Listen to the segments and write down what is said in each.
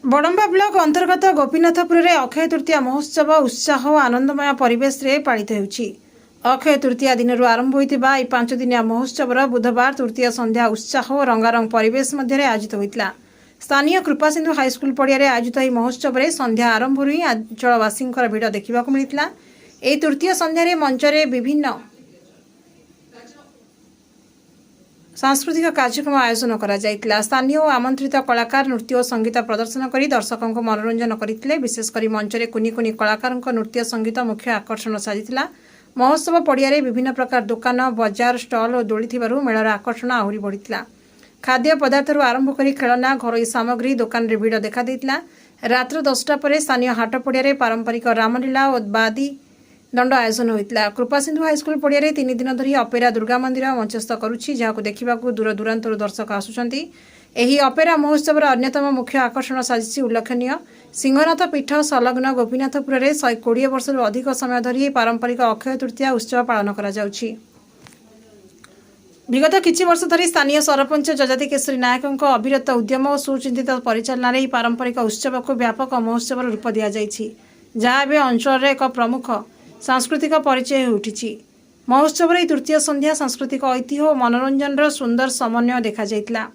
Badamba block अंतर्गत गोपीनाथपुर में अक्षय तृतीया महोत्सव उत्साह और आनंदमय परिवेश रे पालित होउछि। अक्षय तृतीया दिन आरंभ होइतिबा ए 5 दिनिया महोत्सव बुधवार तृतीय संध्या उत्साह और रंगारंग परिवेश मध्य आयोजित होइतिला। स्थानीय कृपासिंधु हाईस्कल पड़िया आयोजित यह महोत्सव में संध्या आरंभ ही अंचलवासी भिड़ देखा मिलता। यह तृतीय संध्यारे मंचरे विभिन्न सांस्कृतिक कार्यक्रम आयोजन करा। स्थानीय और आमंत्रित कलाकार नृत्य और संगीत प्रदर्शन कर दर्शकों को मनोरंजन करते। विशेषकर मंचरे कुनी कुनी कलाकार नृत्य संगीत मुख्य आकर्षण साजिता। महोत्सव पड़िया विभिन्न प्रकार दुकान बजार स्टल और दोली मेलार आकर्षण आहरी बढ़िता। खाद्य पदार्थ आरंभ कर खेलना घरोई सामग्री दुकान रे भिड़ देखा देइतिला। रात्र 10टा पर स्थानीय हाट पड़िया पारंपरिक रामलीला और बादी दंड आयोजन होता। कृपासिंधु हाईस्कल पड़िया 3 दिन धरी अपेरा दुर्गा मंदिर मंचस्थ करुछि, जहां देखा दूर दूरांतर दर्शक आसुचंती। एही अपेरा महोत्सव अन्यतम मुख्य आकर्षण साजिछि उल्लेखनीय सिंहनाथ पीठ संलग्न गोपीनाथपुर में 120 वर्ष अधिक समय धरी पारंपरिक अक्षय तृतीया उत्सव पालन करा जाउछि। विगत किछि वर्ष धरी स्थानीय सरपंच जजाति केशरी नायकों अविरत उद्यम और सुचिंतित परिचालन पारंपरिक उत्सव को व्यापक महोत्सव रूप दि जाइछि, जहाँ एवं अंचल एक प्रमुख सांस्कृतिक परिचय उठी। महोत्सव तृतीय संध्या सांस्कृतिक ऐतिह्य और मनोरंजन सुंदर समन्वय देखा जाइतिला।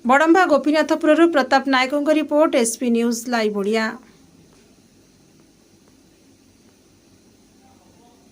बड़म्बा गोपीनाथपुर प्रताप नायकों report SP news live Odia.